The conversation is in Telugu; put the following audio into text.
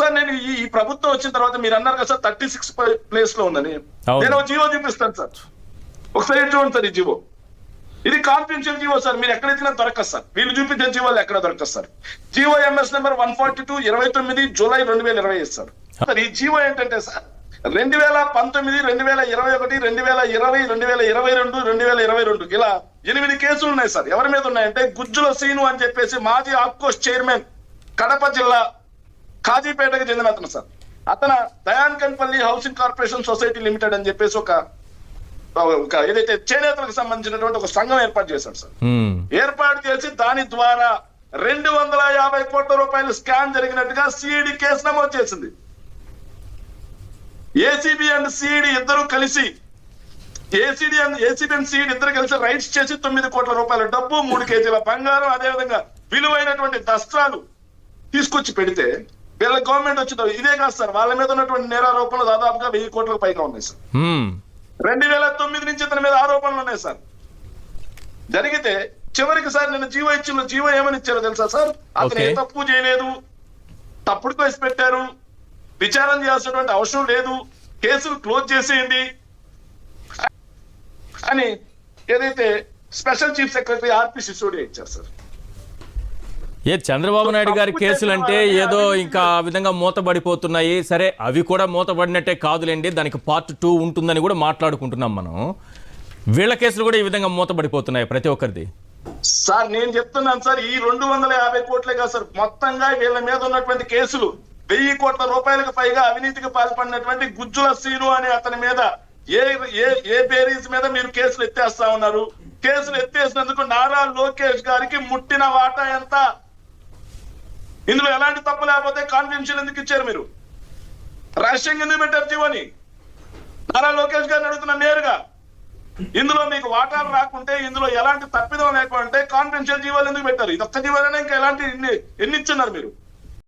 సార్ నేను ఈ ప్రభుత్వం వచ్చిన తర్వాత మీరు అన్నారు కదా సార్ 36 ప్లేస్ లో ఉందని. నేను ఒక జీవో చూపిస్తాను సార్, ఒకసారి చూడండి సార్. ఈ జీవో ఇది కాన్ఫిడెన్షియల్ జీవో సార్, మీరు ఎక్కడైతే దొరకదు సార్, వీళ్ళు చూపించే జీవోలు ఎక్కడ దొరకదు sir. GO MS number 142 29 July 2020 sir. ఈ జీవో ఏంటంటే సార్ 2019, 2021, 2020, 2022, 2022 ఇలా 8 కేసులు ఉన్నాయి సార్. ఎవరి మీద ఉన్నాయంటే గుజ్జుల సీను అని చెప్పేసి మాజీ ఆప్కోస్ చైర్మన్, కడప జిల్లా కాజీపేటకు చెందిన అతను సార్. అతను దయాన్కన్పల్లి హౌసింగ్ కార్పొరేషన్ సొసైటీ లిమిటెడ్ అని చెప్పేసి ఒక ఏదైతే చేనేతలకు సంబంధించినటువంటి ఒక సంఘం ఏర్పాటు చేశాడు సార్. ఏర్పాటు చేసి దాని ద్వారా 250 కోట్ల రూపాయలు స్కామ్ జరిగినట్టుగా సిఐడి కేసు నమోదు చేసింది. ఏసీబీ అండ్ సిఐడి ఇద్దరు కలిసి ఏసీబీ అండ్ సిఐడి ఇద్దరు కలిసి రైట్స్ చేసి 9 కోట్ల రూపాయల డబ్బు, 3 కేజీల బంగారం, అదేవిధంగా విలువైనటువంటి దస్త్రాలు తీసుకొచ్చి పెడితే వీళ్ళ గవర్నమెంట్ వచ్చింది. ఇదే కాదు సార్, వాళ్ళ మీద ఉన్నటువంటి నేరారోపణలు దాదాపుగా 1000 కోట్లకు పైగా ఉన్నాయి సార్. 2009 నుంచి ఇతని మీద ఆరోపణలు ఉన్నాయి సార్. జరిగితే చివరికి సార్ నిన్న జీవో ఇచ్చిన జీవో ఏమని ఇచ్చారో తెలుసా సార్? అతను ఏ తప్పు చేయలేదు, తప్పుడు కేసు పెట్టారు, విచారణ చేయాల్సినటువంటి అవసరం లేదు, కేసులు క్లోజ్ చేసేయండి అని ఏదైతే స్పెషల్ చీఫ్ సెక్రటరీ ఆర్పి సిసోడియా ఇచ్చారు సార్. చంద్రబాబు నాయుడు గారి కేసులు అంటే ఏదో ఇంకా ఆ విధంగా మూతబడిపోతున్నాయి. సరే, అవి కూడా మూతబడినట్టే కాదులేండి, దానికి పార్ట్ 2 ఉంటుందని కూడా మాట్లాడుకుంటున్నాం మనం. వీళ్ళ కేసులు కూడా ఈ విధంగా మూతబడిపోతున్నాయి ప్రతి ఒక్కరిది. సార్ నేను చెప్తున్నాను సార్, ఈ 250 కోట్లే కాదు సార్, మొత్తంగా వీళ్ళ మీద ఉన్నటువంటి కేసులు 1000 కోట్ల రూపాయలకు పైగా అవినీతికి పాల్పడినటువంటి గుజ్జుల సీను అనే అతని మీద ఏ బేరీస్ మీద మీరు కేసులు ఎత్తేస్తా ఉన్నారు. కేసులు ఎత్తేసినందుకు నారా లోకేష్ గారికి ముట్టిన వాటా ఎంత? ఇందులో ఎలాంటి తప్పు లేకపోతే కాన్ఫిడెన్షియల్ ఎందుకు ఇచ్చారు? మీరు రహస్యంగా ఎందుకు పెట్టారు జీవోని? నారా లోకేష్ గారిని అడుగుతున్నా నేరుగా. ఇందులో మీకు వాటాలు రాకుంటే, ఇందులో ఎలాంటి తప్పిదం లేకుంటే కాన్ఫిడెన్షియల్ జీవోలు ఎందుకు పెట్టారు? ఇది ఒక్క జీవోలైనా ఇంకా ఎలాంటి ఎన్ని ఇచ్చున్నారు మీరు?